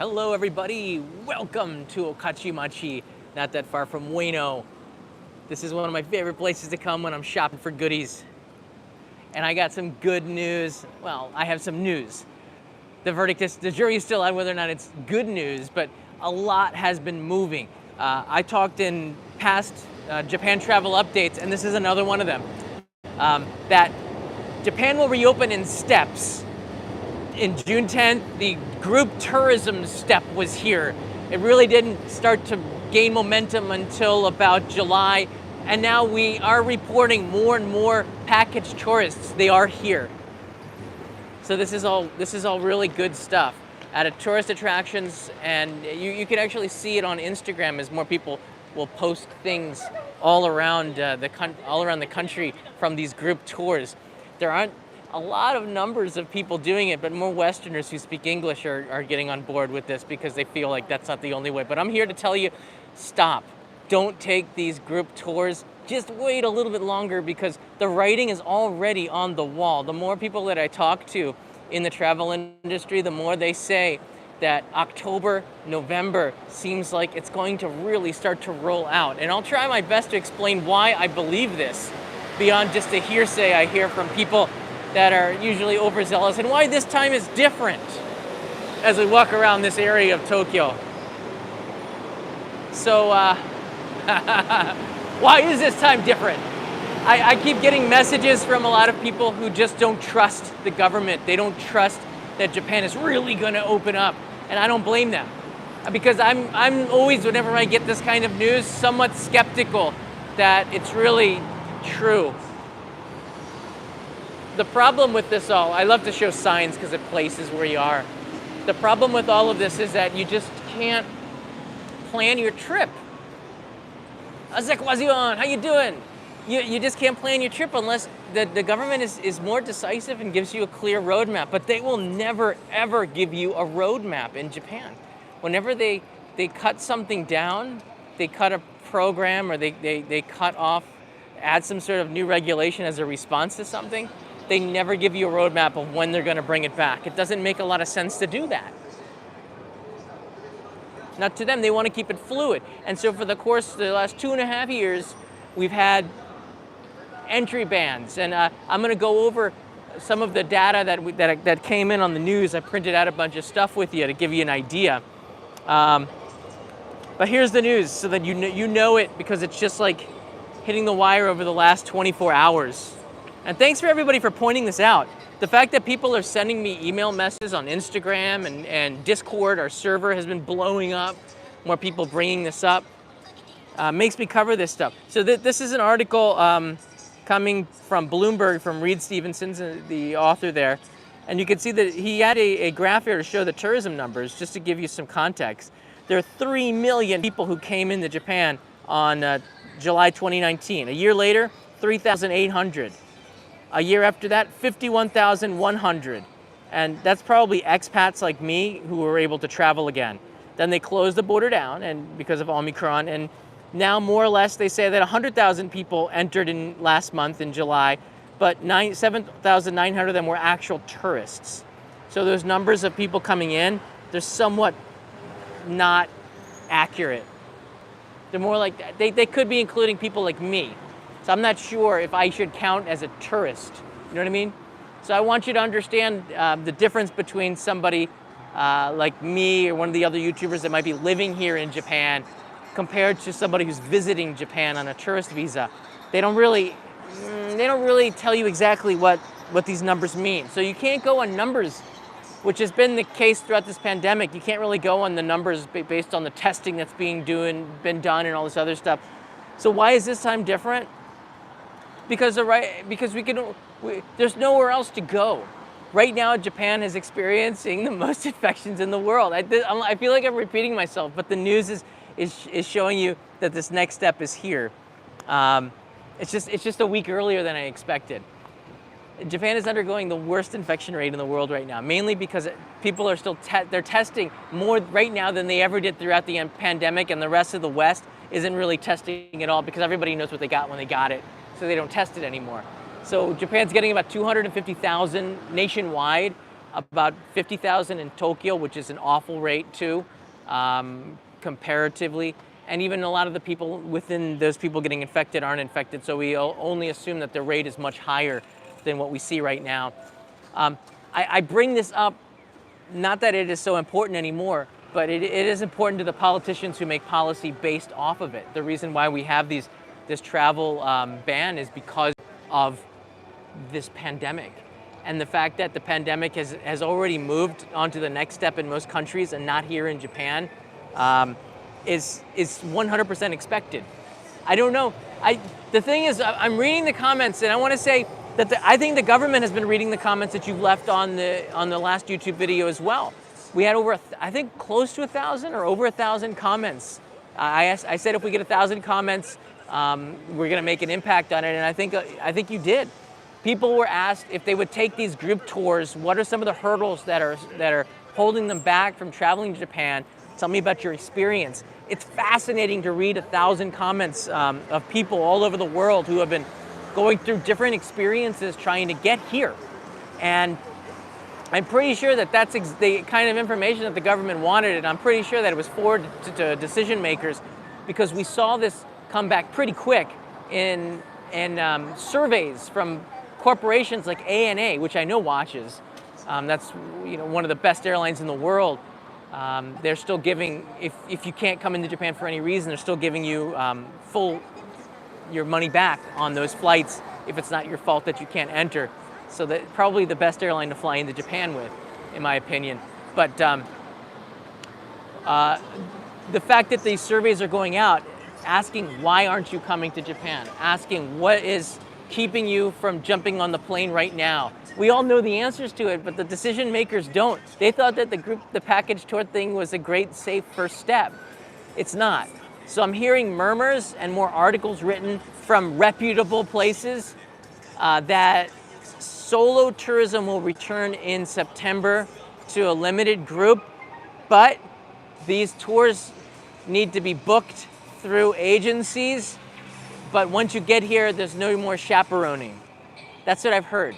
Hello everybody, welcome to Okachimachi, not that far from Ueno. This is one of my favorite places to come when I'm shopping for goodies. And I got some good news. Well, I have some news. The jury is still out whether or not it's good news, but a lot has been moving. I talked in past Japan travel updates, and this is another one of them, that Japan will reopen in steps. In June 10th, the group tourism step was here. It really didn't start to gain momentum until about July, and now we are reporting more and more package tourists. They are here. So this is all really good stuff at a tourist attractions, and you can actually see it on Instagram as more people will post things all around the country from these group tours. There aren't a lot of numbers of people doing it, but more Westerners who speak English are getting on board with this because they feel like that's not the only way. But I'm here to tell you, stop. Don't take these group tours. Just wait a little bit longer because the writing is already on the wall. The more people that I talk to in the travel industry, the more they say that October, November seems like it's going to really start to roll out. And I'll try my best to explain why I believe this beyond just the hearsay I hear from people that are usually overzealous, and why this time is different as we walk around this area of Tokyo. So, why is this time different? I keep getting messages from a lot of people who just don't trust the government. They don't trust that Japan is really going to open up, and I don't blame them. Because I'm always, whenever I get this kind of news, somewhat skeptical that it's really true. The problem with this all, I love to show signs because it places where you are. The problem with all of this is that you just can't plan your trip. Asakusa, how you doing? You just can't plan your trip unless the government is more decisive and gives you a clear roadmap. But they will never, ever give you a roadmap in Japan. Whenever they cut something down, they cut a program or they cut off, add some sort of new regulation as a response to something, they never give you a roadmap of when they're going to bring it back. It doesn't make a lot of sense to do that. Not to them, they want to keep it fluid. And so for the course of the last 2.5 years, we've had entry bans. And I'm going to go over some of the data that came in on the news. I printed out a bunch of stuff with you to give you an idea. But here's the news so that you know it, because it's just like hitting the wire over the last 24 hours. And thanks for everybody for pointing this out. The fact that people are sending me email messages on Instagram and Discord, our server has been blowing up. More people bringing this up makes me cover this stuff. So this is an article coming from Bloomberg, from Reed Stevenson, the author there. And you can see that he had a graph here to show the tourism numbers, just to give you some context. There are 3 million people who came into Japan on July 2019. A year later, 3,800. A year after that, 51,100. And that's probably expats like me who were able to travel again. Then they closed the border down and because of Omicron. And now more or less they say that 100,000 people entered in last month in July, but 7,900 of them were actual tourists. So those numbers of people coming in, they're somewhat not accurate. They're more like, they could be including people like me. So I'm not sure if I should count as a tourist. You know what I mean? So I want you to understand the difference between somebody like me or one of the other YouTubers that might be living here in Japan compared to somebody who's visiting Japan on a tourist visa. They don't really tell you exactly what these numbers mean. So you can't go on numbers, which has been the case throughout this pandemic. You can't really go on the numbers based on the testing that's been done and all this other stuff. So why is this time different? Because there's nowhere else to go. Right now, Japan is experiencing the most infections in the world. I feel like I'm repeating myself, but the news is showing you that this next step is here. It's just a week earlier than I expected. Japan is undergoing the worst infection rate in the world right now, mainly because people are still they're testing more right now than they ever did throughout the pandemic, and the rest of the West isn't really testing at all because everybody knows what they got when they got it, so they don't test it anymore. So Japan's getting about 250,000 nationwide, about 50,000 in Tokyo, which is an awful rate too, comparatively. And even a lot of the people within those people getting infected aren't infected, so we only assume that the rate is much higher than what we see right now. I bring this up, not that it is so important anymore, but it is important to the politicians who make policy based off of it. The reason why we have this travel ban is because of this pandemic. And the fact that the pandemic has already moved on to the next step in most countries and not here in Japan is 100% expected. I don't know. The thing is, I'm reading the comments, and I want to say that I think the government has been reading the comments that you've left on the last YouTube video as well. We had over, I think, close to 1,000 or over 1,000 comments. I said if we get 1,000 comments, we're going to make an impact on it, and I think you did. People were asked if they would take these group tours. What are some of the hurdles that are holding them back from traveling to Japan? Tell me about your experience. It's fascinating to read 1,000 comments of people all over the world who have been going through different experiences trying to get here. And I'm pretty sure that that's the kind of information that the government wanted, and I'm pretty sure that it was forwarded to decision makers, because we saw this come back pretty quick in surveys from corporations like ANA, which I know watches. That's one of the best airlines in the world. They're still giving, if you can't come into Japan for any reason, they're still giving you your money back on those flights if it's not your fault that you can't enter. So that probably the best airline to fly into Japan with, in my opinion. But the fact that these surveys are going out, asking why aren't you coming to Japan, asking what is keeping you from jumping on the plane right now. We all know the answers to it, but the decision makers don't. They thought that the package tour thing was a great, safe first step. It's not. So I'm hearing murmurs and more articles written from reputable places that solo tourism will return in September to a limited group, but these tours need to be booked through agencies. But once you get here, there's no more chaperoning. That's what I've heard.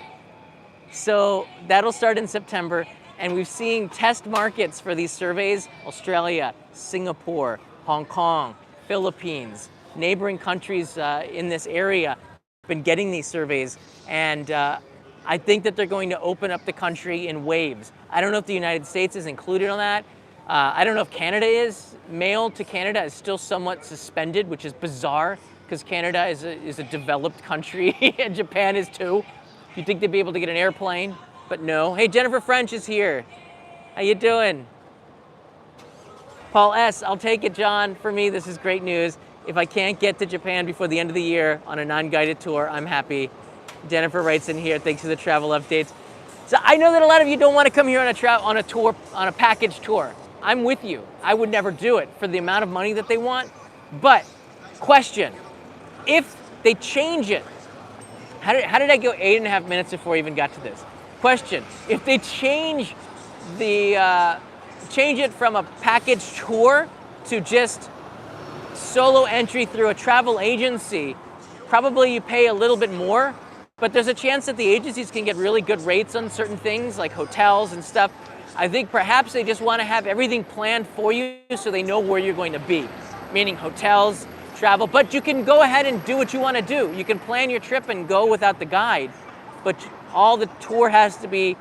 So that'll start in September, and we've seen test markets for these surveys: Australia, Singapore, Hong Kong, Philippines, neighboring countries in this area have been getting these surveys, and I think that they're going to open up the country in waves. I don't know if the United States is included on that. I don't know if Canada is. Mail to Canada is still somewhat suspended, which is bizarre, because Canada is a developed country, and Japan is too. You'd think they'd be able to get an airplane, but no. Hey, Jennifer French is here. How you doing? Paul S., I'll take it, John. For me, this is great news. If I can't get to Japan before the end of the year on a non-guided tour, I'm happy. Jennifer writes in here, thanks for the travel updates. So I know that a lot of you don't want to come here on a tour, on a package tour. I'm with you. I would never do it for the amount of money that they want. But, question, if they change it, how did I go 8.5 minutes before I even got to this? Question, if they change it from a package tour to just solo entry through a travel agency, probably you pay a little bit more, but there's a chance that the agencies can get really good rates on certain things like hotels and stuff. I think perhaps they just want to have everything planned for you so they know where you're going to be, meaning hotels, travel, but you can go ahead and do what you want to do. You can plan your trip and go without the guide, but all the tour has to be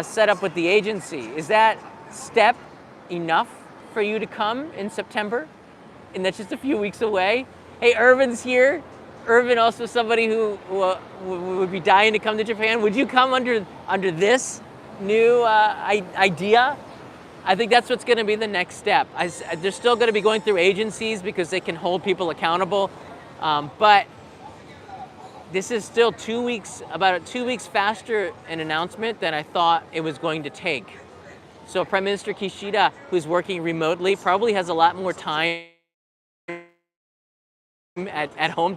set up with the agency. Is that step enough for you to come in September? And that's just a few weeks away. Hey, Irvin's here. Irvin also somebody who would be dying to come to Japan. Would you come under this new idea? I think that's what's going to be the next step. They're still going to be going through agencies because they can hold people accountable, but this is still 2 weeks, about 2 weeks faster an announcement than I thought it was going to take. So Prime Minister Kishida, who's working remotely, probably has a lot more time at home.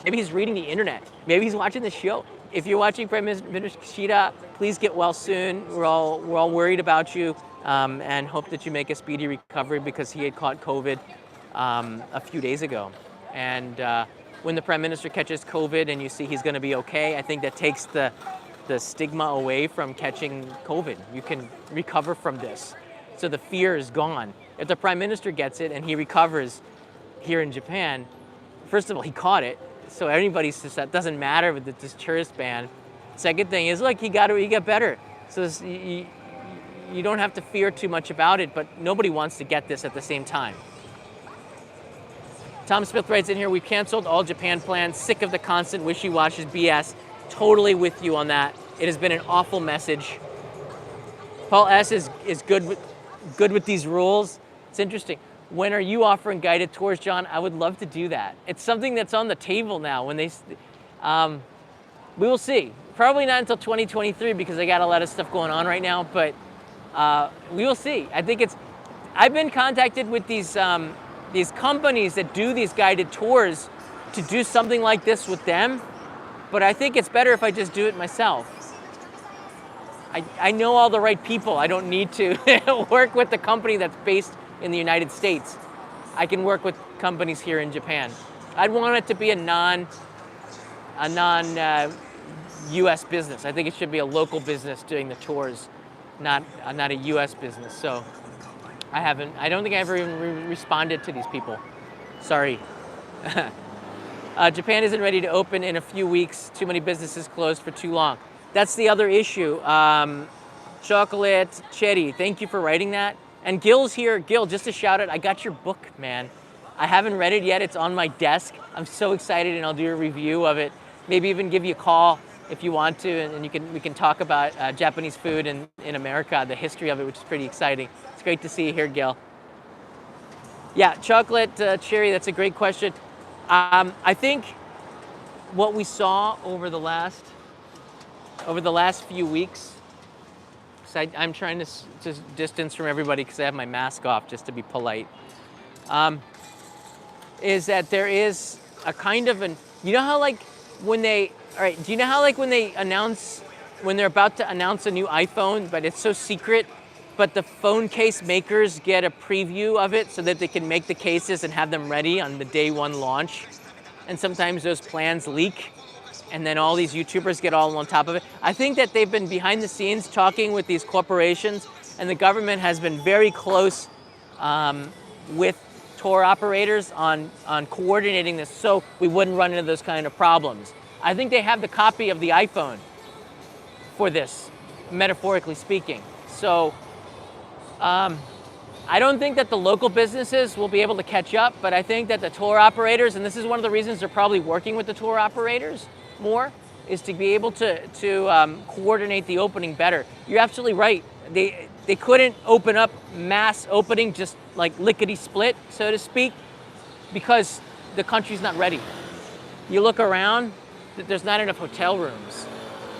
Maybe he's reading the internet. Maybe he's watching the show. If you're watching Prime Minister Kishida, please get well soon. We're all worried about you, and hope that you make a speedy recovery, because he had caught COVID a few days ago. And when the Prime Minister catches COVID and you see he's going to be okay, I think that takes the the stigma away from catching COVID. You can recover from this. So the fear is gone. If the prime minister gets it and he recovers here in Japan, first of all, he caught it. So anybody says that doesn't matter with this tourist ban. Second thing is, look, he got better. So you don't have to fear too much about it, but nobody wants to get this at the same time. Tom Smith writes in here, we canceled all Japan plans, sick of the constant wishy-washy BS. Totally with you on that. It has been an awful message. Paul S. is good with these rules. It's interesting. When are you offering guided tours, John? I would love to do that. It's something that's on the table now. When we will see. Probably not until 2023 because I got a lot of stuff going on right now, but we will see. I think I've been contacted with these companies that do these guided tours to do something like this with them, but I think it's better if I just do it myself. I know all the right people. I don't need to work with the company that's based in the United States. I can work with companies here in Japan. I'd want it to be a non U.S. business. I think it should be a local business doing the tours, not a U.S. business. So I don't think I ever even responded to these people. Sorry. Japan isn't ready to open in a few weeks. Too many businesses closed for too long. That's the other issue. Chocolate Cherry, thank you for writing that. And Gil's here. Gil, just a shout out, I got your book, man. I haven't read it yet. It's on my desk. I'm so excited, and I'll do a review of it. Maybe even give you a call if you want to, and we can talk about Japanese food in America, the history of it, which is pretty exciting. It's great to see you here, Gil. Yeah, chocolate cherry, that's a great question. I think what we saw over the last few weeks, so I'm trying to distance from everybody because I have my mask off just to be polite, is that there is a kind of you know how like when they're about to announce a new iPhone, but it's so secret, but the phone case makers get a preview of it so that they can make the cases and have them ready on the day one launch. And sometimes those plans leak, and then all these YouTubers get all on top of it. I think that they've been behind the scenes talking with these corporations, and the government has been very close with tour operators on coordinating this so we wouldn't run into those kind of problems. I think they have the copy of the iPhone for this, metaphorically speaking. So I don't think that the local businesses will be able to catch up, but I think that the tour operators, and this is one of the reasons they're probably working with the tour operators more, is to be able to coordinate the opening better. You're absolutely right. They couldn't open up mass opening just like lickety-split, so to speak, because the country's not ready. You look around, there's not enough hotel rooms.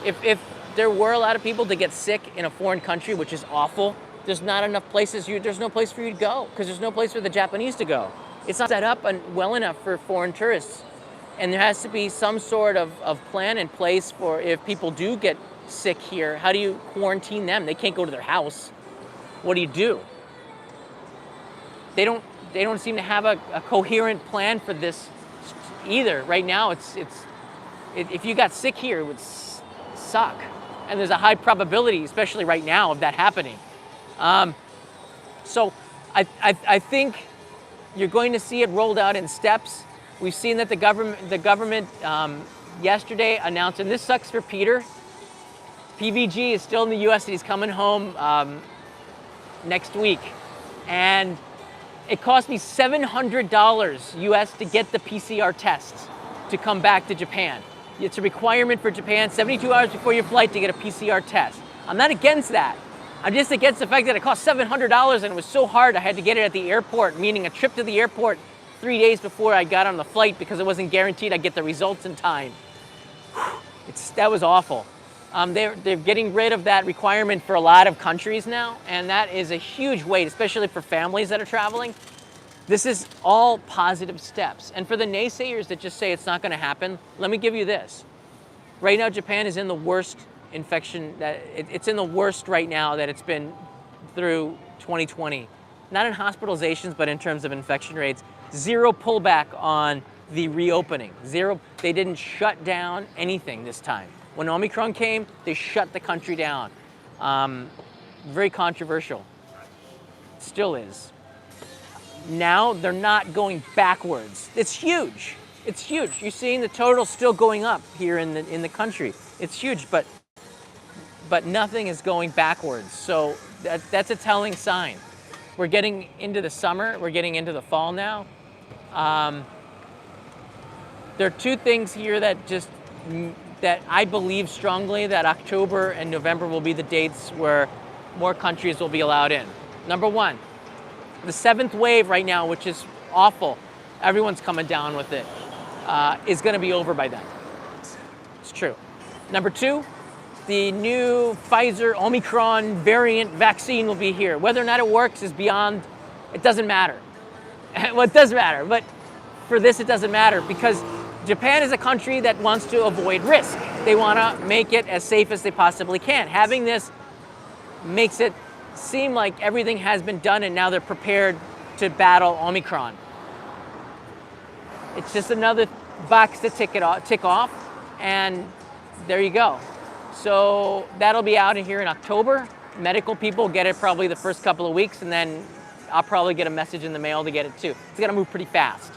If there were a lot of people to get sick in a foreign country, which is awful, there's not enough places, there's no place for you to go, because there's no place for the Japanese to go. It's not set up well enough for foreign tourists. And there has to be some sort of plan in place for if people do get sick here, how do you quarantine them? They can't go to their house. What do you do? They don't seem to have a coherent plan for this either. Right now, if you got sick here, it would suck. And there's a high probability, especially right now, of that happening. So I think you're going to see it rolled out in steps. We've seen that the government yesterday announced, and this sucks for Peter. PVG is still in the US and he's coming home next week. And it cost me $700 US to get the PCR tests to come back to Japan. It's a requirement for Japan, 72 hours before your flight to get a PCR test. I'm not against that. I'm just against the fact that it cost $700 and it was so hard I had to get it at the airport, meaning a trip to the airport 3 days before I got on the flight because it wasn't guaranteed I'd get the results in time. That was awful. They're getting rid of that requirement for a lot of countries now, and that is a huge weight, especially for families that are traveling. This is all positive steps. And for the naysayers that just say it's not going to happen, let me give you this. Right now, Japan is in the worst infection, it's in the worst right now that it's been through 2020. Not in hospitalizations, but in terms of infection rates. Zero pullback on the reopening. Zero, they didn't shut down anything this time. When Omicron came, they shut the country down. Very controversial. Still is. Now they're not going backwards. It's huge. It's huge. You're seeing the total still going up here in the country. It's huge, but nothing is going backwards. So that's a telling sign. We're getting into the summer. We're getting into the fall now. There are two things here that I believe strongly that October and November will be the dates where more countries will be allowed in. Number one, the seventh wave right now, which is awful, everyone's coming down with it, is going to be over by then. It's true. Number two, the new Pfizer Omicron variant vaccine will be here. Whether or not it works is beyond, it doesn't matter. Well, it does matter, but for this it doesn't matter because Japan is a country that wants to avoid risk. They want to make it as safe as they possibly can. Having this makes it seem like everything has been done and now they're prepared to battle Omicron. It's just another box to tick off, and there you go. So that'll be out in here in October. Medical people get it probably the first couple of weeks, and then I'll probably get a message in the mail to get it too. It's gonna move pretty fast.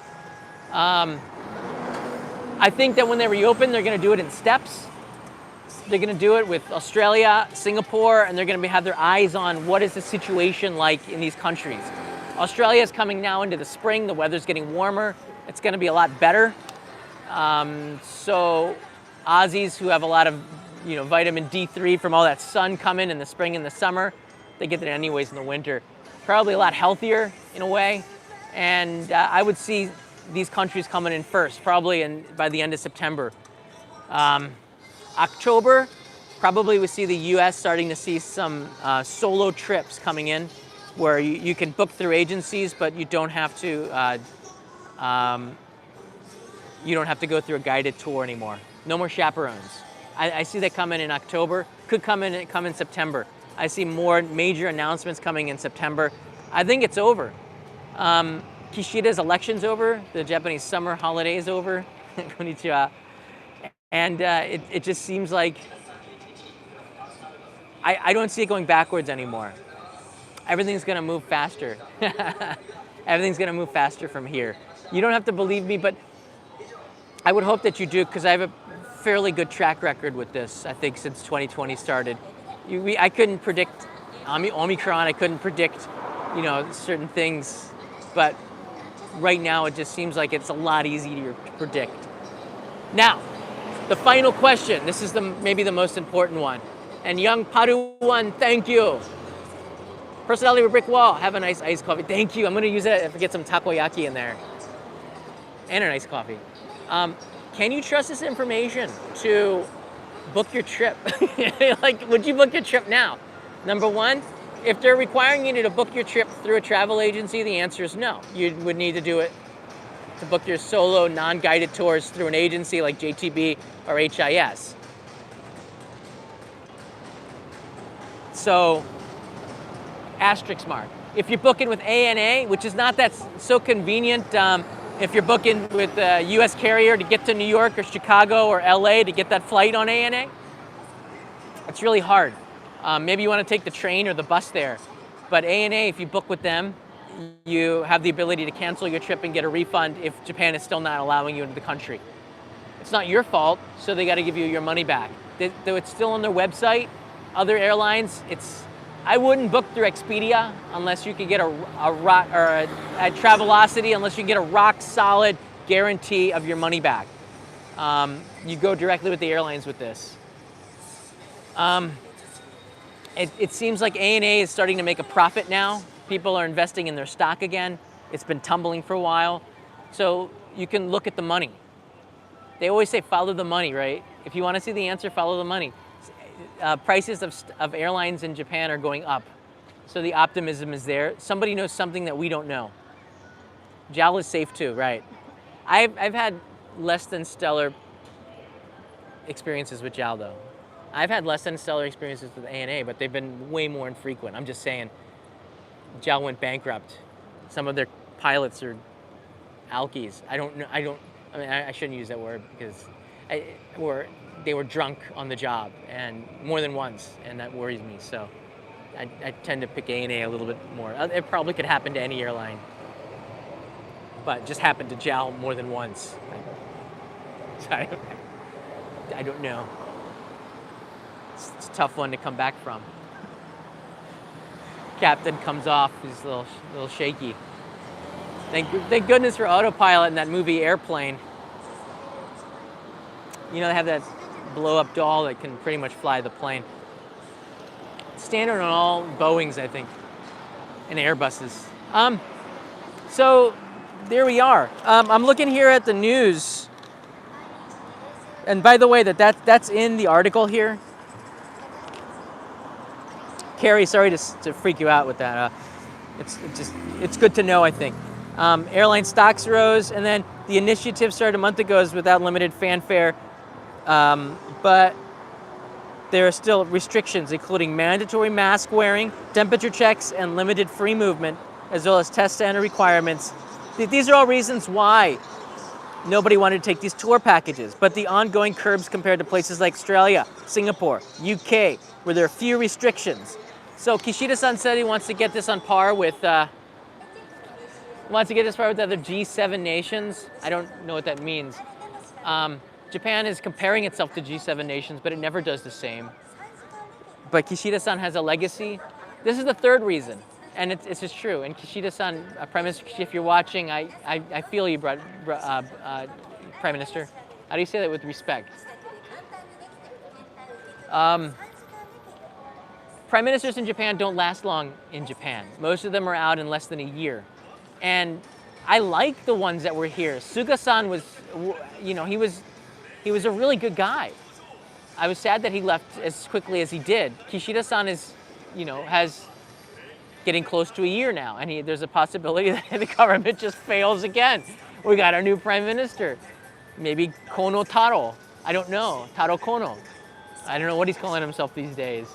I think that when they reopen, they're gonna do it in steps. They're gonna do it with Australia, Singapore, and they're gonna have their eyes on what is the situation like in these countries. Australia is coming now into the spring. The weather's getting warmer. It's gonna be a lot better. So Aussies who have a lot of vitamin D3 from all that sun coming in the spring and the summer, they get it anyways in the winter. Probably a lot healthier in a way. And I would see these countries coming in first, probably by the end of September. October, probably we see the US starting to see some solo trips coming in where you can book through agencies, but you don't have to go through a guided tour anymore. No more chaperones. I see that coming in October, could come in September. I see more major announcements coming in September. I think it's over. Kishida's election's over, the Japanese summer holiday is over. Konnichiwa. And it just seems like I don't see it going backwards anymore. Everything's gonna move faster. Everything's gonna move faster from here. You don't have to believe me, but I would hope that you do, because I have a fairly good track record with this, I think, since 2020 started. I couldn't predict Omicron, I couldn't predict, certain things, but right now it just seems like it's a lot easier to predict. Now, the final question, this is maybe the most important one. And young Paruwan, thank you. Personality with Brick Wall, have a nice iced coffee. Thank you, I'm gonna use it if I get some takoyaki in there. And a nice coffee. Can you trust this information to book your trip? Like, would you book your trip now? Number one, if they're requiring you to book your trip through a travel agency, the answer is no. You would need to do it to book your solo non-guided tours through an agency like JTB or HIS. So, asterisk mark. If you're booking with ANA, which is not that so convenient, if you're booking with a US carrier to get to New York or Chicago or LA to get that flight on ANA, it's really hard. Maybe you want to take the train or the bus there. But ANA, if you book with them, you have the ability to cancel your trip and get a refund if Japan is still not allowing you into the country. It's not your fault, so they got to give you your money back. Though it's still on their website, other airlines, I wouldn't book through Expedia unless you could get a Travelocity, unless you get a rock solid guarantee of your money back. You go directly with the airlines with this. It seems like ANA is starting to make a profit now. People are investing in their stock again. It's been tumbling for a while. So you can look at the money. They always say follow the money, right? If you want to see the answer, follow the money. Prices of airlines in Japan are going up. So the optimism is there. Somebody knows something that we don't know. JAL is safe too, right? I've had less than stellar experiences with JAL though. I've had less than stellar experiences with ANA, but they've been way more infrequent. I'm just saying, JAL went bankrupt. Some of their pilots are alkies. I mean, I shouldn't use that word because they were drunk on the job, and more than once, and that worries me. So I tend to pick ANA a little bit more. It probably could happen to any airline, but just happened to JAL more than once. I don't know. It's a tough one to come back from. Captain comes off, he's a little shaky. Thank goodness for autopilot in that movie Airplane. You know, they have that blow-up doll that can pretty much fly the plane. Standard on all Boeings, I think, and Airbuses. So there we are. I'm looking here at the news. And by the way, that's in the article here. Carrie, sorry to freak you out with that. It's good to know, I think. Airline stocks rose, and then the initiative started a month ago without limited fanfare, but there are still restrictions, including mandatory mask wearing, temperature checks, and limited free movement, as well as test center requirements. These are all reasons why nobody wanted to take these tour packages, but the ongoing curbs compared to places like Australia, Singapore, UK, where there are few restrictions. So Kishida-san said he wants to get this on par with other G7 nations. I don't know what that means. Japan is comparing itself to G7 nations, but it never does the same. But Kishida-san has a legacy. This is the third reason, and it's just true. And Kishida-san, Prime Minister, if you're watching, I feel you, Prime Minister. How do you say that with respect? Prime ministers in Japan don't last long in Japan. Most of them are out in less than a year. And I like the ones that were here. Suga-san was, you know, he was a really good guy. I was sad that he left as quickly as he did. Kishida-san is, you know, has getting close to a year now, and there's a possibility that the government just fails again. We got our new prime minister. Maybe Kono Taro. I don't know. Taro Kono. I don't know what he's calling himself these days.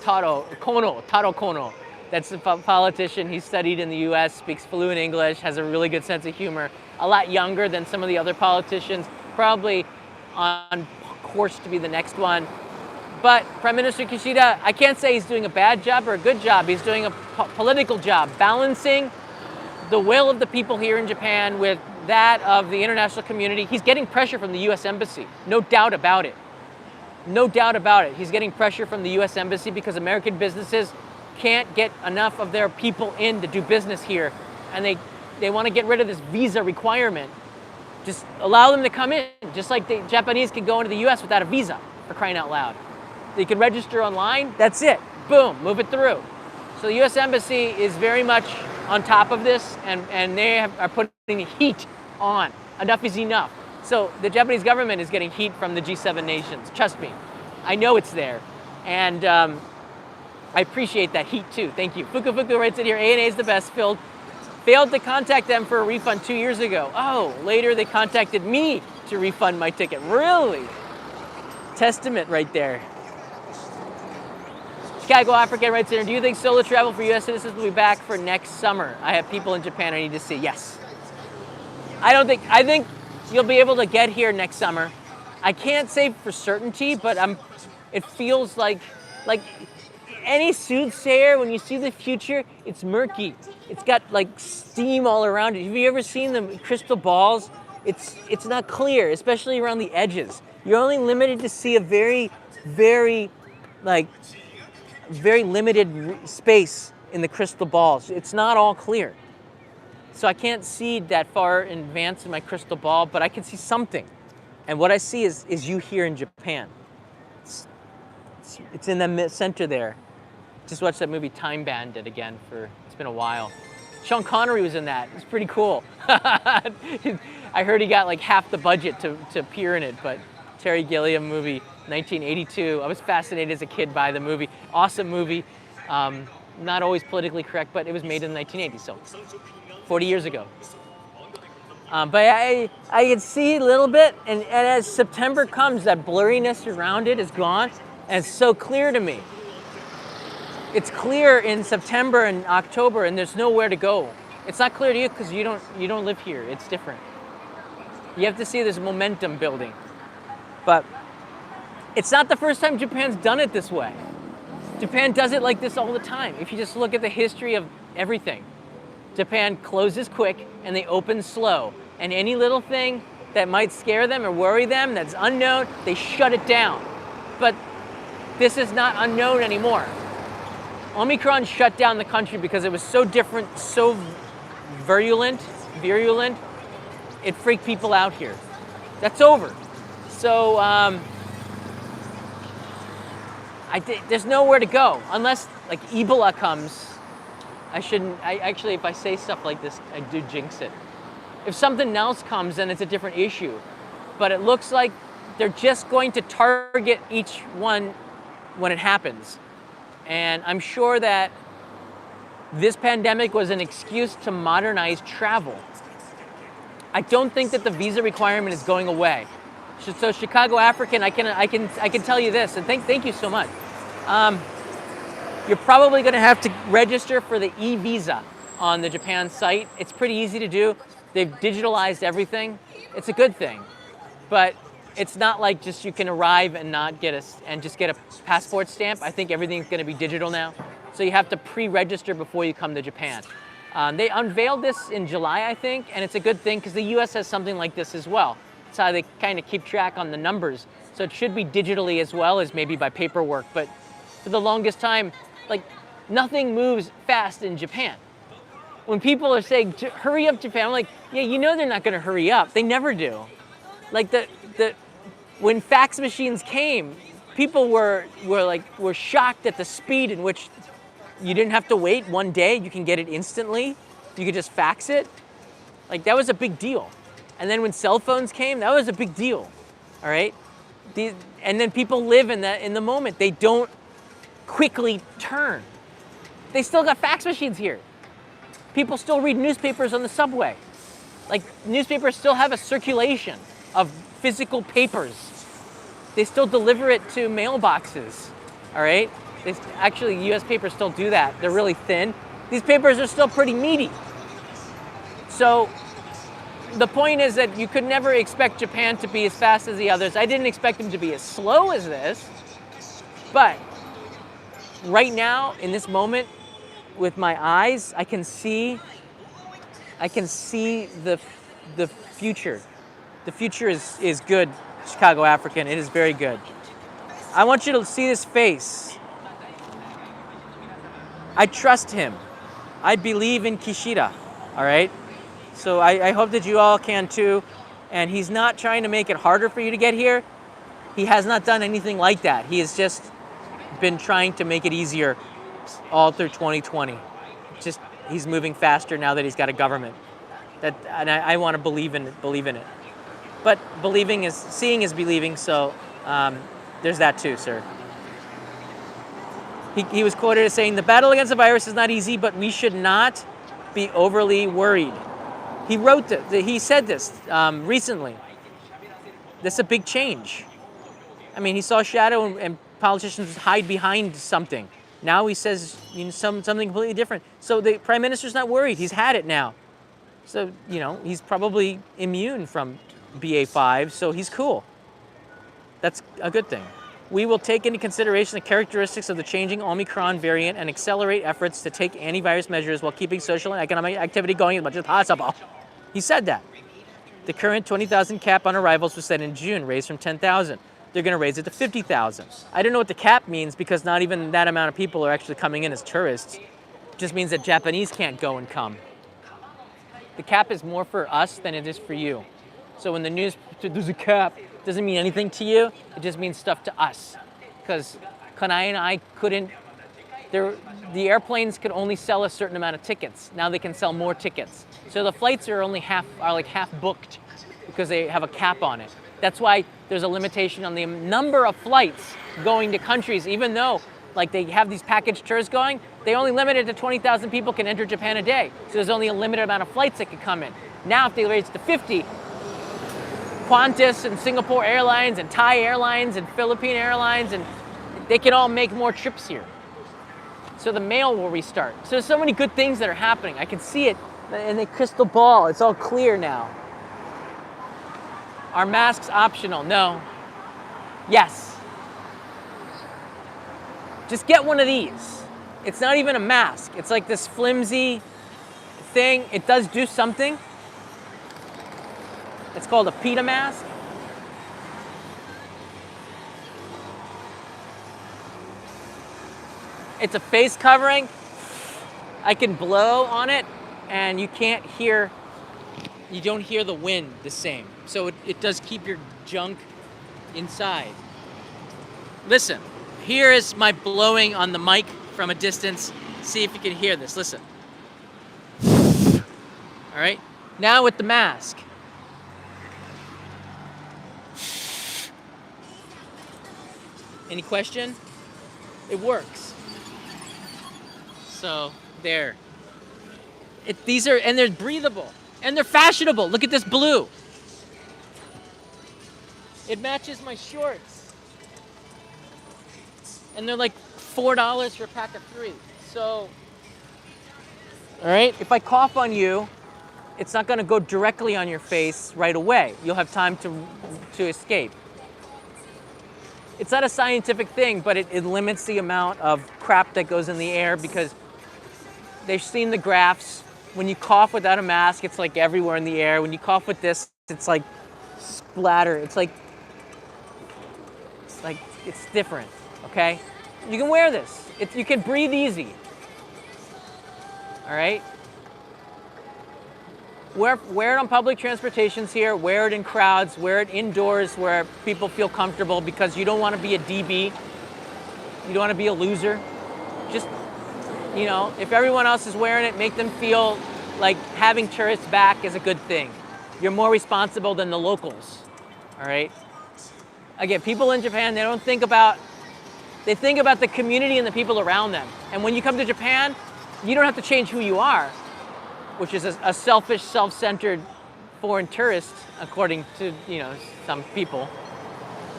Taro Kono. That's a politician. He studied in the US, speaks fluent English, has a really good sense of humor. A lot younger than some of the other politicians, probably on course to be the next one. But Prime Minister Kishida, I can't say he's doing a bad job or a good job. He's doing a political job, balancing the will of the people here in Japan with that of the international community. He's getting pressure from the US Embassy, no doubt about it. No doubt about it. He's getting pressure from the US Embassy because American businesses can't get enough of their people in to do business here. And they want to get rid of this visa requirement. Just allow them to come in, just like the Japanese can go into the US without a visa, for crying out loud. They can register online, that's it. Boom, move it through. So the US Embassy is very much on top of this, and they are putting heat on. Enough is enough. So the Japanese government is getting heat from the G7 nations. Trust me, I know it's there. And I appreciate that heat too, thank you. Fuku writes it here, ANA is the best, failed to contact them for a refund 2 years ago. Oh, later they contacted me to refund my ticket. Really? Testament right there. Chicago African writes in, do you think solo travel for US citizens will be back for next summer? I have people in Japan I need to see. Yes. I think you'll be able to get here next summer. I can't say for certainty, but it feels like any soothsayer, when you see the future, it's murky. It's got like steam all around it. Have you ever seen the crystal balls? It's not clear, especially around the edges. You're only limited to see a very, very limited space in the crystal balls. It's not all clear. So I can't see that far in advance in my crystal ball, but I can see something. And what I see is you here in Japan. It's in the center there. Just watched that movie Time Bandit again it's been a while. Sean Connery was in that. It's pretty cool. I heard he got like half the budget to appear in it, but Terry Gilliam movie, 1982. I was fascinated as a kid by the movie. Awesome movie. Not always politically correct, but it was made in the 1980s, so 40 years ago. But I can see a little bit, and as September comes, that blurriness around it is gone, and it's so clear to me. It's clear in September and October, and there's nowhere to go. It's not clear to you because you don't live here. It's different. You have to see this momentum building. But it's not the first time Japan's done it this way. Japan does it like this all the time. If you just look at the history of everything, Japan closes quick and they open slow. And any little thing that might scare them or worry them that's unknown, they shut it down. But this is not unknown anymore. Omicron shut down the country because it was so different, so virulent, it freaked people out here. That's over. So there's nowhere to go unless like Ebola comes. Actually, if I say stuff like this, I do jinx it. If something else comes, then it's a different issue. But it looks like they're just going to target each one when it happens. And I'm sure that this pandemic was an excuse to modernize travel. I don't think that the visa requirement is going away. So Chicago African, I can tell you this, and thank you so much. You're probably going to have to register for the e-visa on the Japan site. It's pretty easy to do. They've digitalized everything. It's a good thing, but it's not like just you can arrive and not get just get a passport stamp. I think everything's going to be digital now, so you have to pre-register before you come to Japan. They unveiled this in July, I think, and it's a good thing because the U.S. has something like this as well. It's how they kind of keep track on the numbers. So it should be digitally as well as maybe by paperwork. But for the longest time, like nothing moves fast in Japan. When people are saying, hurry up Japan, I'm like, yeah, you know they're not going to hurry up. They never do. Like when fax machines came, people were shocked at the speed in which you didn't have to wait one day. You can get it instantly. You could just fax it. Like that was a big deal. And then when cell phones came, that was a big deal. All right. And then people live in the moment. They don't quickly turn. They still got fax machines here. People still read newspapers on the subway. Like newspapers still have a circulation of physical papers. They still deliver it to mailboxes. All right. Actually, U.S. papers still do that. They're really thin. These papers are still pretty meaty. So the point is that you could never expect Japan to be as fast as the others. I didn't expect them to be as slow as this. But right now, in this moment, with my eyes, I can see the future. The future is good, Chicago African. It is very good. I want you to see this face. I trust him. I believe in Kishida, all right? So I hope that you all can too. And he's not trying to make it harder for you to get here. He has not done anything like that. He has just been trying to make it easier all through 2020. Just he's moving faster now that he's got a government. And I want to believe in it. But seeing is believing, so there's that too, sir. He was quoted as saying, "The battle against the virus is not easy, but we should not be overly worried." He wrote that. He said this recently. This is a big change. I mean, he saw shadow and politicians hide behind something. Now he says something completely different. So the prime minister's not worried. He's had it now. So, he's probably immune from BA5, so he's cool. That's a good thing. We will take into consideration the characteristics of the changing Omicron variant and accelerate efforts to take antivirus measures while keeping social and economic activity going as much as possible. He said that. The current 20,000 cap on arrivals was set in June, raised from 10,000. They're going to raise it to 50,000. I don't know what the cap means because not even that amount of people are actually coming in as tourists. It just means that Japanese can't go and come. The cap is more for us than it is for you. So when the news, there's a cap, doesn't mean anything to you. It just means stuff to us. Because Kanai and I couldn't, the airplanes could only sell a certain amount of tickets. Now they can sell more tickets. So the flights are only half booked because they have a cap on it. That's why there's a limitation on the number of flights going to countries, even though they have these package tours going, they only limit it to 20,000 people can enter Japan a day. So there's only a limited amount of flights that can come in. Now if they raise it to 50, Qantas and Singapore Airlines and Thai Airlines and Philippine Airlines, and they can all make more trips here. So the mail will restart. So there's so many good things that are happening. I can see it in the crystal ball. It's all clear now. Are masks optional? No. Yes. Just get one of these. It's not even a mask. It's like this flimsy thing. It does do something. It's called a pita mask. It's a face covering. I can blow on it and you can't hear, you don't hear the wind the same. So it does keep your junk inside. Listen, here is my blowing on the mic from a distance. See if you can hear this, listen. All right, now with the mask. Any question? It works. So there. These are, and they're breathable, and they're fashionable. Look at this blue. It matches my shorts. And they're like $4 for a pack of 3. So, all right, if I cough on you, it's not gonna go directly on your face right away. You'll have time to escape. It's not a scientific thing, but it limits the amount of crap that goes in the air because they've seen the graphs. When you cough without a mask, it's like everywhere in the air. When you cough with this, it's like splatter. It's different, okay? You can wear this. You can breathe easy, all right? Wear it on public transportations here, wear it in crowds, wear it indoors where people feel comfortable because you don't want to be a DB. You don't want to be a loser. Just, you know, if everyone else is wearing it, make them feel like having tourists back is a good thing. You're more responsible than the locals, all right? Again, people in Japan, they think about the community and the people around them. And when you come to Japan, you don't have to change who you are, which is a selfish, self-centered foreign tourist, according to, you know, some people.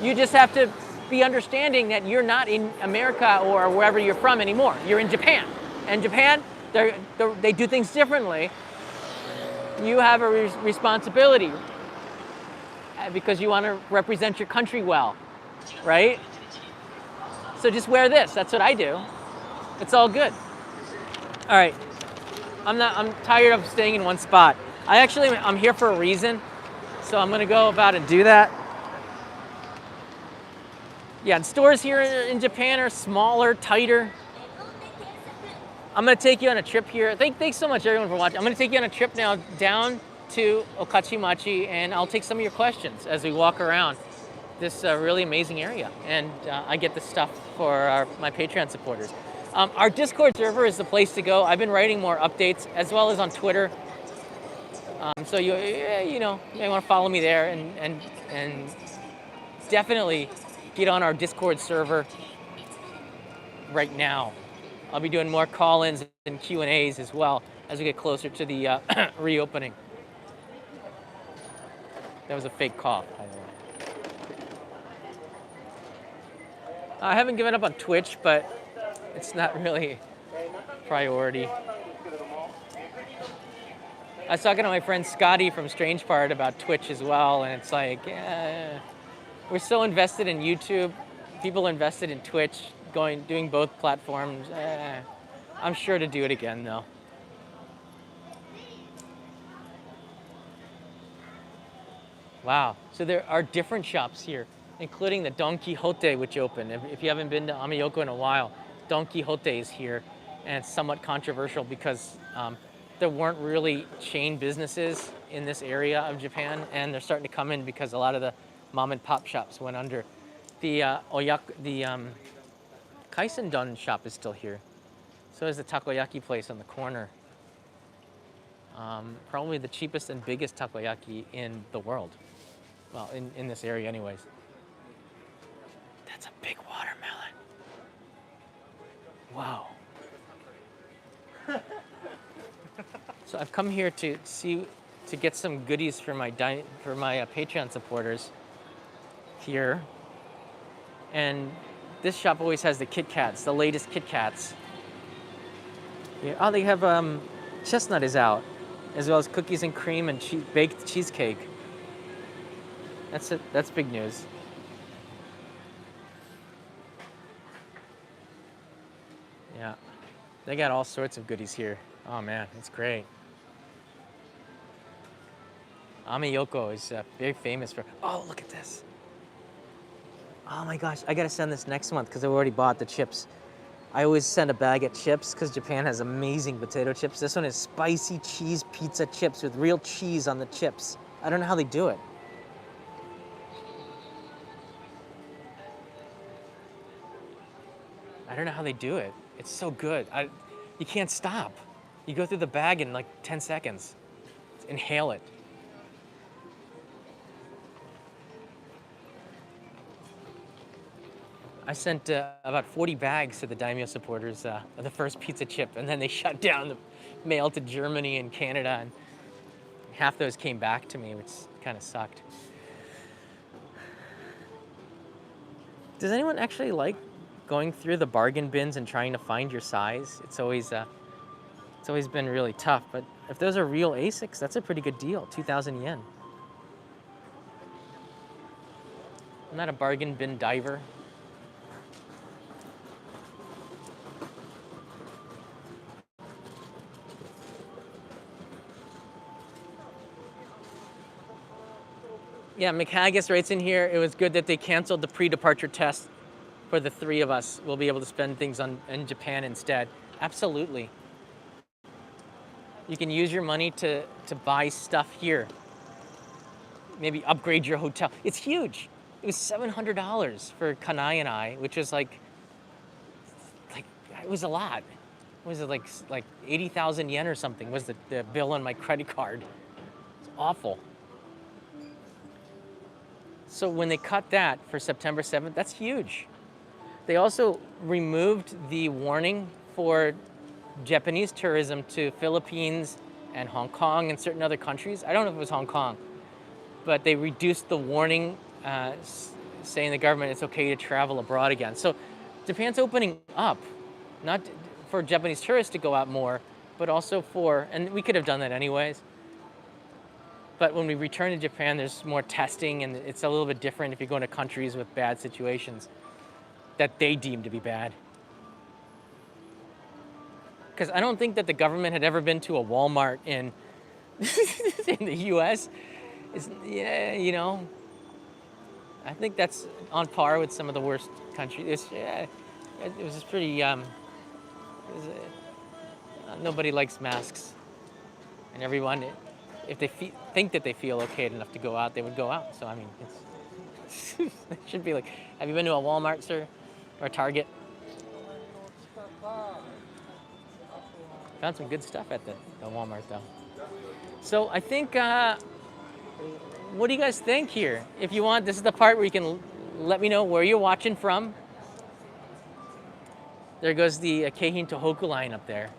You just have to be understanding that you're not in America or wherever you're from anymore. You're in Japan. And Japan, they do things differently. You have a responsibility because you want to represent your country well, right? So just wear this. That's what I do. It's all good. All right. I'm tired of staying in one spot. I'm here for a reason, so I'm gonna go about and do that. Yeah, and stores here in Japan are smaller, tighter. I'm gonna take you on a trip here. Thanks so much everyone for watching. I'm gonna take you on a trip now down to Okachimachi, and I'll take some of your questions as we walk around this really amazing area. And I get this stuff for my Patreon supporters. Our Discord server is the place to go. I've been writing more updates as well as on Twitter. So you may want to follow me there and definitely get on our Discord server right now. I'll be doing more call-ins and Q&As as well as we get closer to the reopening. That was a fake cough, by the way. I haven't given up on Twitch, but it's not really priority. I was talking to my friend Scotty from Strange Part about Twitch as well, and it's like, we're so invested in YouTube. People are invested in Twitch, doing both platforms. I'm sure to do it again, though. Wow, so there are different shops here, including the Don Quixote, which opened. If you haven't been to Ameyoko in a while, Don Quixote is here, and it's somewhat controversial because there weren't really chain businesses in this area of Japan, and they're starting to come in because a lot of the mom and pop shops went under. The Kaisendon shop is still here. So is the takoyaki place on the corner. Probably the cheapest and biggest takoyaki in the world. Well, in this area anyways. That's a big watermelon. Wow. So I've come here to get some goodies for my Patreon supporters here. And this shop always has the Kit Kats, the latest Kit Kats. Yeah. Oh, they have chestnut is out, as well as cookies and cream and baked cheesecake. That's big news. Yeah. They got all sorts of goodies here. Oh man, it's great. Ameyoko is very famous for. Oh, look at this. Oh my gosh, I gotta send this next month because I already bought the chips. I always send a bag of chips because Japan has amazing potato chips. This one is spicy cheese pizza chips with real cheese on the chips. I don't know how they do it. I don't know how they do it. It's so good. You can't stop. You go through the bag in like 10 seconds. Inhale it. I sent about 40 bags to the Daimyo supporters of the first pizza chip, and then they shut down the mail to Germany and Canada, and half those came back to me, which kind of sucked. Does anyone actually like going through the bargain bins and trying to find your size? It's always been really tough, but if those are real Asics, that's a pretty good deal, 2,000 yen. I'm not a bargain bin diver. Yeah, McHaggis writes in here, it was good that they canceled the pre-departure test for the three of us. We'll be able to spend things in Japan instead. Absolutely. You can use your money to buy stuff here. Maybe upgrade your hotel. It's huge. It was $700 for Kanai and I, which was like it was a lot. Was it like 80,000 yen or something was the bill on my credit card. It's awful. So when they cut that for September 7th, that's huge. They also removed the warning for Japanese tourism to Philippines and Hong Kong and certain other countries. I don't know if it was Hong Kong, but they reduced the warning, saying the government it's okay to travel abroad again. So Japan's opening up, not for Japanese tourists to go out more, but also and we could have done that anyways. But when we return to Japan, there's more testing, and it's a little bit different if you're going to countries with bad situations that they deem to be bad. Because I don't think that the government had ever been to a Walmart in in the U.S. Yeah, I think that's on par with some of the worst countries. It was just pretty. Nobody likes masks, and everyone, if they think that they feel okay enough to go out, they would go out. So I mean, it should be like, have you been to a Walmart, sir, or a Target? Found some good stuff at the Walmart, though. So I think, what do you guys think here? If you want, this is the part where you can let me know where you're watching from. There goes the Keihin Tohoku line up there.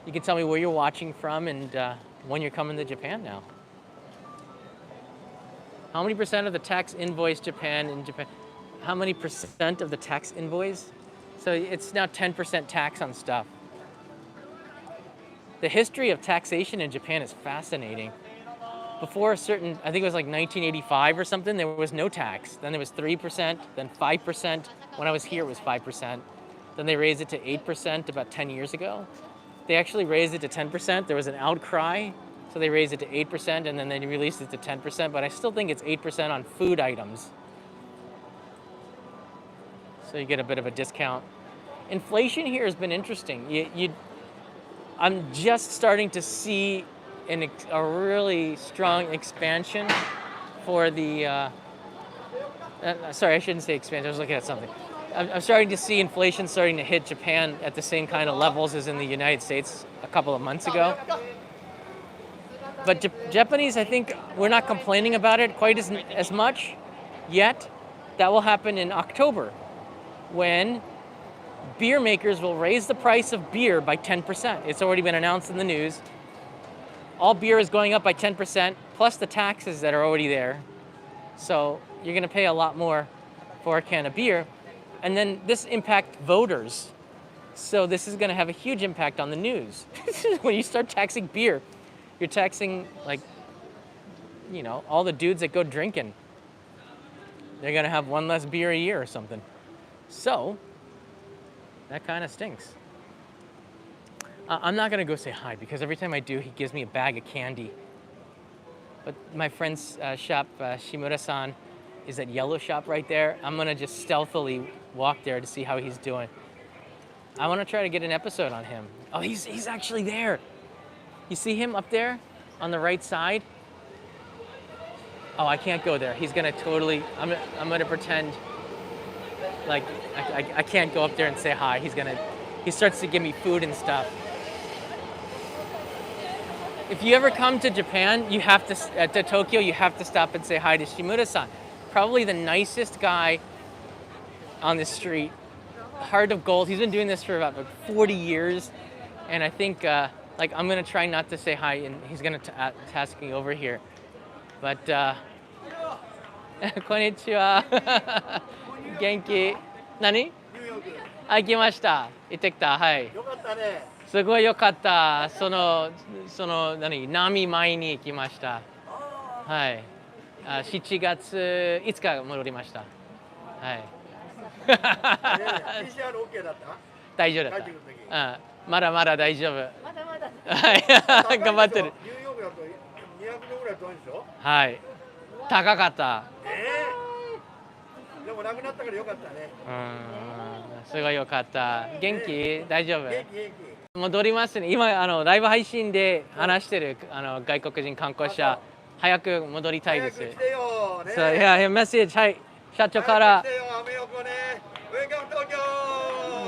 You can tell me where you're watching from and when you're coming to Japan now. How many percent of the tax invoice in Japan? How many percent of the tax invoice? So it's now 10% tax on stuff. The history of taxation in Japan is fascinating. Before a certain, I think it was like 1985 or something, there was no tax. Then there was 3%, then 5%. When I was here, it was 5%. Then they raised it to 8% about 10 years ago. They actually raised it to 10%. There was an outcry, so they raised it to 8%, and then they released it to 10%, but I still think it's 8% on food items. So you get a bit of a discount. Inflation here has been interesting. I'm just starting to see a really strong expansion for the, sorry, I shouldn't say expansion, I was looking at something. I'm starting to see inflation starting to hit Japan at the same kind of levels as in the United States a couple of months ago. But Japanese, I think, we're not complaining about it quite as much yet. That will happen in October, when beer makers will raise the price of beer by 10%. It's already been announced in the news. All beer is going up by 10%, plus the taxes that are already there. So you're going to pay a lot more for a can of beer. And then this impacts voters. So this is going to have a huge impact on the news. When you start taxing beer, you're taxing, like, all the dudes that go drinking. They're going to have one less beer a year or something. So that kind of stinks. I'm not gonna go say hi because every time I do, he gives me a bag of candy. But my friend's shop, Shimura-san, is that yellow shop right there. I'm gonna just stealthily walk there to see how he's doing. I want to try to get an episode on him. Oh, he's actually there. You see him up there on the right side? Oh, I can't go there. He's gonna totally. I'm gonna pretend like I can't go up there and say hi. He starts to give me food and stuff. If you ever come to Japan, you have to Tokyo. You have to stop and say hi to Shimura-san. Probably the nicest guy on the street. Heart of gold. He's been doing this for about 40 years, and I think like I'm gonna try not to say hi, and he's gonna task me over here. But こんにちは。元気？何？あ、行きました。行ってきた。はい。よかったね。すごい良かった。波前に行きました。はい。7月5日戻りました。はい。PCR OK だった？大丈夫だった。まだまだ大丈夫。まだまだ。はい。頑張ってる。ニューヨークだと200度ぐらい遠いんでしょ？はい。高かった。でもなくなったから良かったね。すごい良かった。元気？大丈夫？元気。戻りますね。今ライブ配信で話してる外国人観光者早く戻りたいです。早く来てよね。そういやメッセージはい社長から。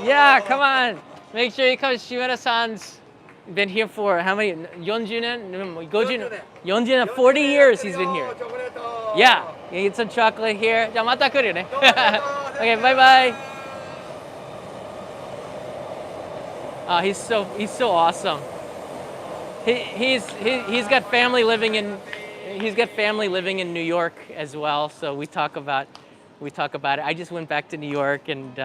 Yeah, come on. Make sure you come. Shimura-san's been here for how many? 40年? 40年? 40 years he's been here. Yeah, you get some chocolate here. じゃあまた来るよね. Okay, bye bye. He's so awesome. He's got family living in New York as well. So we talk about it. I just went back to New York and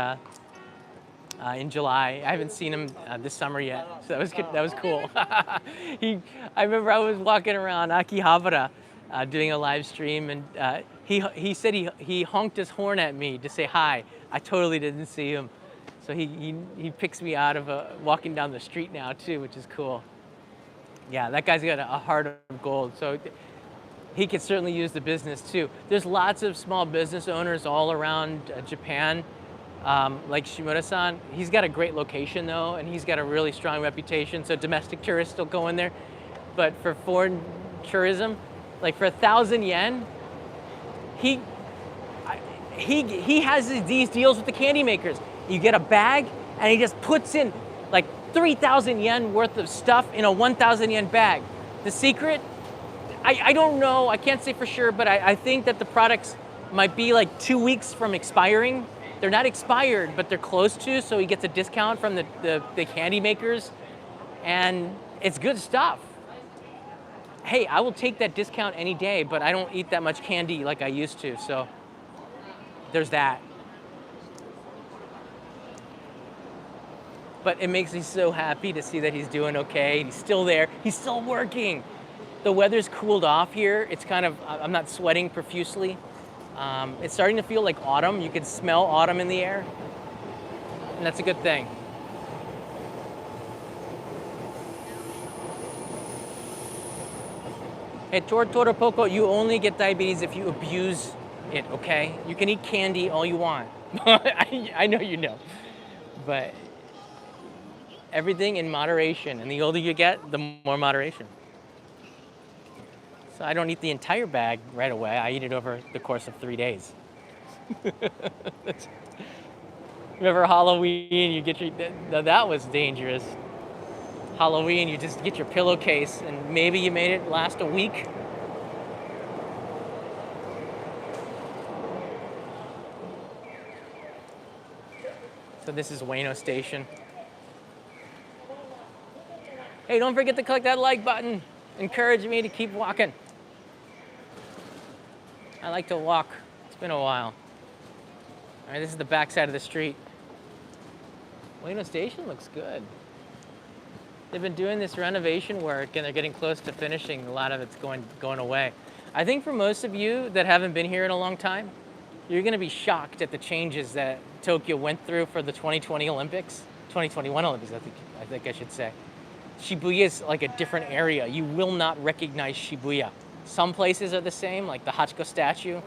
in July. I haven't seen him this summer yet, so that was cool. I remember I was walking around Akihabara doing a live stream, and he said he honked his horn at me to say hi. I totally didn't see him, so he picks me out of walking down the street now too, which is cool. Yeah, that guy's got a heart of gold. So. He could certainly use the business too. There's lots of small business owners all around Japan, like Shimura-san. He's got a great location though, and he's got a really strong reputation, so domestic tourists still go in there. But for foreign tourism, like for 1,000 yen, he has these deals with the candy makers. You get a bag, and he just puts in like 3,000 yen worth of stuff in a 1,000 yen bag. The secret? I don't know, I can't say for sure, but I think that the products might be like 2 weeks from expiring. They're not expired, but they're close to, so he gets a discount from the candy makers, and it's good stuff. Hey, I will take that discount any day, but I don't eat that much candy like I used to, so there's that. But it makes me so happy to see that he's doing okay. He's still there, he's still working. The weather's cooled off here. It's kind of, I'm not sweating profusely. It's starting to feel like autumn. You can smell autumn in the air, and that's a good thing. Hey, Toro Poco, you only get diabetes if you abuse it, okay? You can eat candy all you want. I know you know, but everything in moderation, and the older you get, the more moderation. So I don't eat the entire bag right away. I eat it over the course of 3 days. Remember Halloween, you get that was dangerous. Halloween, you just get your pillowcase, and maybe you made it last a week. So this is Ueno Station. Hey, don't forget to click that like button. Encourage me to keep walking. I like to walk. It's been a while. All right, this is the back side of the street. Ueno Station looks good. They've been doing this renovation work, and they're getting close to finishing. A lot of it's going away. I think for most of you that haven't been here in a long time, you're going to be shocked at the changes that Tokyo went through for the 2020 Olympics, 2021 Olympics, I think I should say. Shibuya is like a different area. You will not recognize Shibuya. Some places are the same, like the Hachiko statue,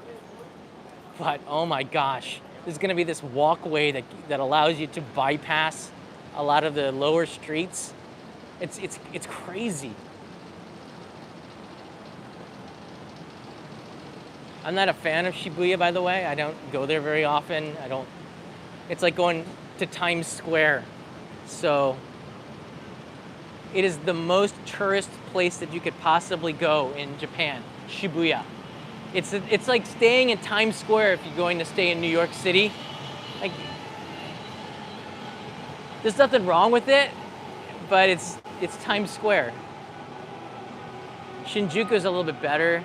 but oh my gosh, there's gonna be this walkway that allows you to bypass a lot of the lower streets. It's crazy. I'm not a fan of Shibuya, by the way. I don't go there very often. It's like going to Times Square. So it is the most tourist place that you could possibly go in Japan, Shibuya. It's like staying in Times Square if you're going to stay in New York City. Like, there's nothing wrong with it, but it's Times Square. Shinjuku is a little bit better.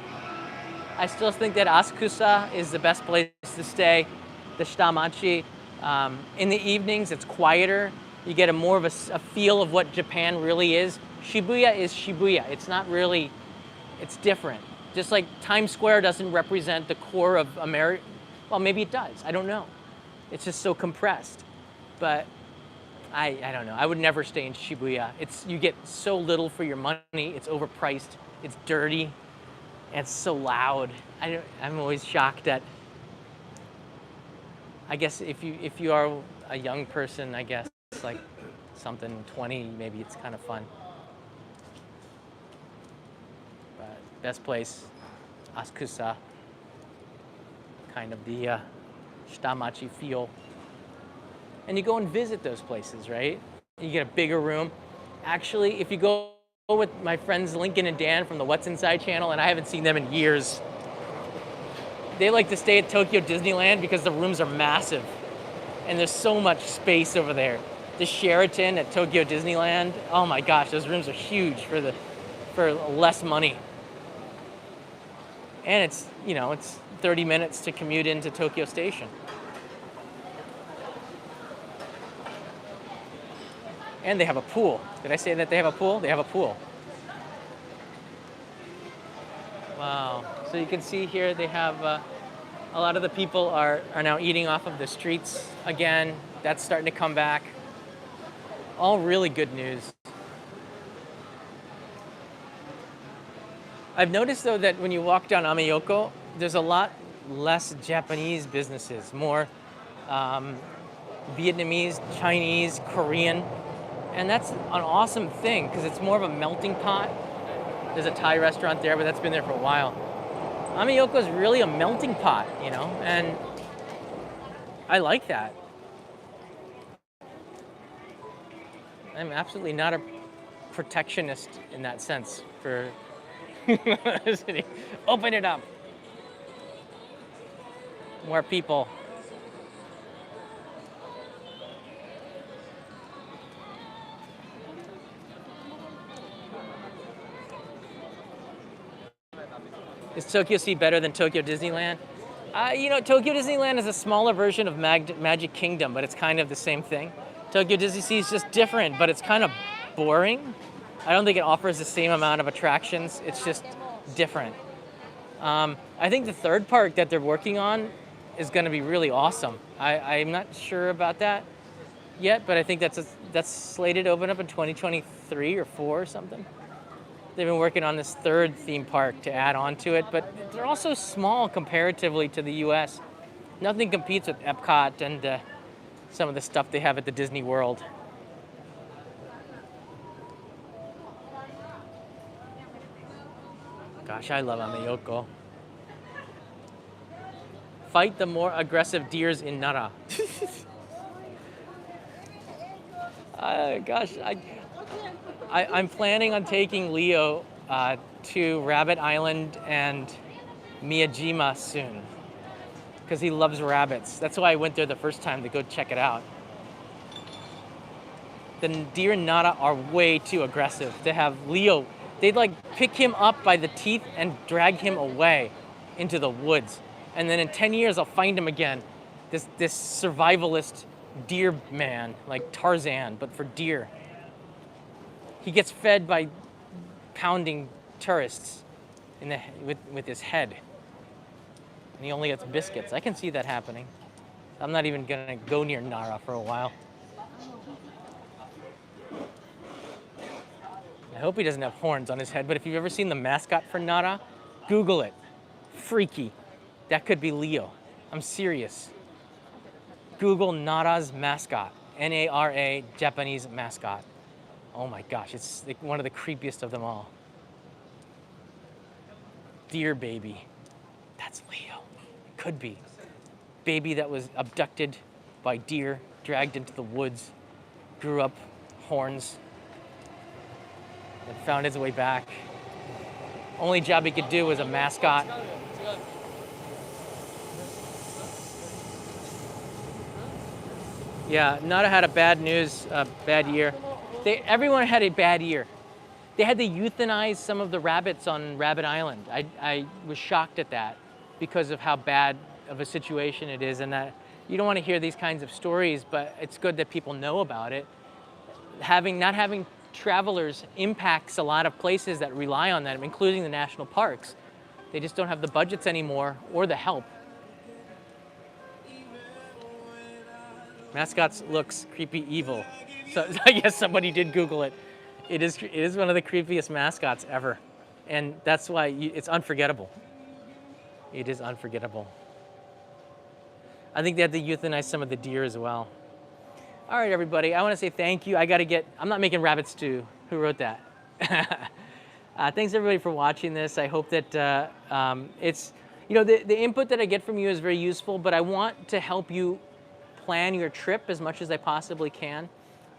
I still think that Asakusa is the best place to stay. The Shitamachi. In the evenings, it's quieter. You get more of a feel of what Japan really is. Shibuya is Shibuya. It's not really, it's different. Just like Times Square doesn't represent the core of America. Well, maybe it does. I don't know. It's just so compressed. But I don't know. I would never stay in Shibuya. You get so little for your money. It's overpriced. It's dirty. And it's so loud. I'm always shocked at. I guess if you are a young person, I guess like something 20, maybe it's kind of fun. But best place, Asakusa. Kind of the Shitamachi feel. And you go and visit those places, right? You get a bigger room. Actually, if you go with my friends Lincoln and Dan from the What's Inside channel, and I haven't seen them in years, they like to stay at Tokyo Disneyland because the rooms are massive and there's so much space over there. The Sheraton at Tokyo Disneyland, oh my gosh, those rooms are huge for less money. And it's 30 minutes to commute into Tokyo Station. And they have a pool. Did I say that they have a pool? They have a pool. Wow. So you can see here they have a lot of the people are now eating off of the streets again. That's starting to come back. All really good news. I've noticed though that when you walk down Ameyoko, there's a lot less Japanese businesses, more Vietnamese, Chinese, Korean. And that's an awesome thing because it's more of a melting pot. There's a Thai restaurant there, but that's been there for a while. Ameyoko is really a melting pot, and I like that. I'm absolutely not a protectionist in that sense for open it up. More people. Is Tokyo Sea better than Tokyo Disneyland? Tokyo Disneyland is a smaller version of Magic Kingdom, but it's kind of the same thing. Tokyo Disney Sea is just different, but it's kind of boring. I don't think it offers the same amount of attractions. It's just different. I think the third park that they're working on is going to be really awesome. I'm not sure about that yet, but I think that's slated to open up in 2023 or 4 or something. They've been working on this third theme park to add on to it, but they're also small comparatively to the US. Nothing competes with Epcot and some of the stuff they have at the Disney World. Gosh, I love Ameyoko. Fight the more aggressive deers in Nara. I'm planning on taking Leo to Rabbit Island and Miyajima soon because he loves rabbits. That's why I went there the first time to go check it out. The deer in Nara are way too aggressive. They have Leo, they'd like pick him up by the teeth and drag him away into the woods. And then in 10 years, I'll find him again. This survivalist deer man, like Tarzan, but for deer. He gets fed by pounding tourists with his head. And he only gets biscuits. I can see that happening. I'm not even gonna go near Nara for a while. hope he doesn't have horns on his head, but if you've ever seen the mascot for Nara, Google it. Freaky. That could be Leo. I'm serious. Google Nara's mascot. N-A-R-A, Japanese mascot. Oh my gosh, it's like one of the creepiest of them all. Deer baby. That's Leo. It could be. Baby that was abducted by deer, dragged into the woods, grew up, horns, and found his way back. Only job he could do was a mascot. Yeah, Nara had a bad year. Everyone had a bad year. They had to euthanize some of the rabbits on Rabbit Island. I was shocked at that because of how bad of a situation it is, and that you don't want to hear these kinds of stories, but it's good that people know about it. Not having travelers impacts a lot of places that rely on them, including the national parks. They just don't have the budgets anymore or the help. Mascots looks creepy evil. So I guess somebody did Google it. It is one of the creepiest mascots ever. And that's why it's unforgettable. It is unforgettable. I think they had to euthanize some of the deer as well. All right, everybody, I want to say thank you. I'm not making rabbit stew. Who wrote that? Thanks everybody for watching this. I hope that the input that I get from you is very useful, but I want to help you plan your trip as much as I possibly can.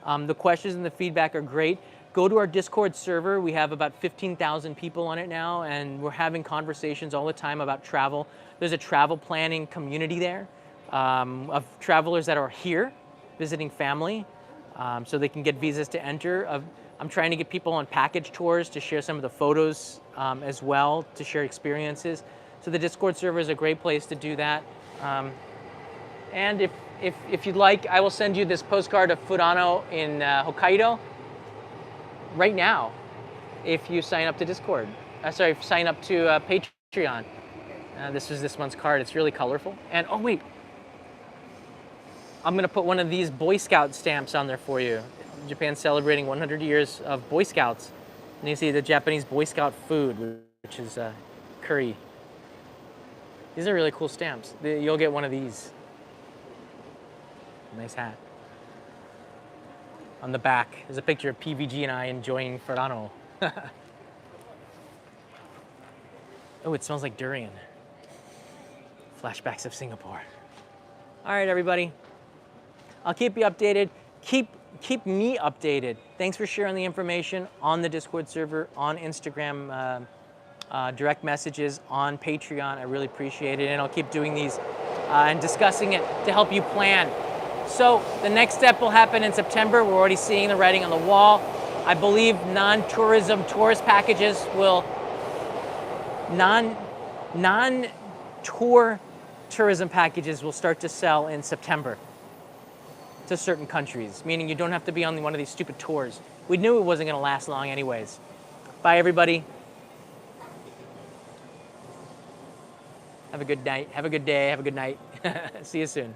The questions and the feedback are great. Go to our Discord server. We have about 15,000 people on it now, and we're having conversations all the time about travel. There's a travel planning community there of travelers that are here visiting family, so they can get visas to enter. I'm trying to get people on package tours to share some of the photos as well, to share experiences. So the Discord server is a great place to do that. And if you'd like, I will send you this postcard of Furano in Hokkaido right now if you sign up to Discord. Sign up to Patreon. This is this month's card. It's really colorful. And oh wait, I'm gonna put one of these Boy Scout stamps on there for you. Japan's celebrating 100 years of Boy Scouts. And you see the Japanese Boy Scout food, which is curry. These are really cool stamps. You'll get one of these. Nice hat. On the back is a picture of PVG and I enjoying Furano. Oh, it smells like durian. Flashbacks of Singapore. All right, everybody. I'll keep you updated. Keep me updated. Thanks for sharing the information on the Discord server, on Instagram, direct messages, on Patreon. I really appreciate it, and I'll keep doing these and discussing it to help you plan. So the next step will happen in September. We're already seeing the writing on the wall. I believe non-tourism tourist packages will, non-tour tourism packages will start to sell in September to certain countries, meaning you don't have to be on one of these stupid tours. We knew it wasn't going to last long anyways. Bye, everybody. Have a good night. Have a good day. Have a good night. See you soon.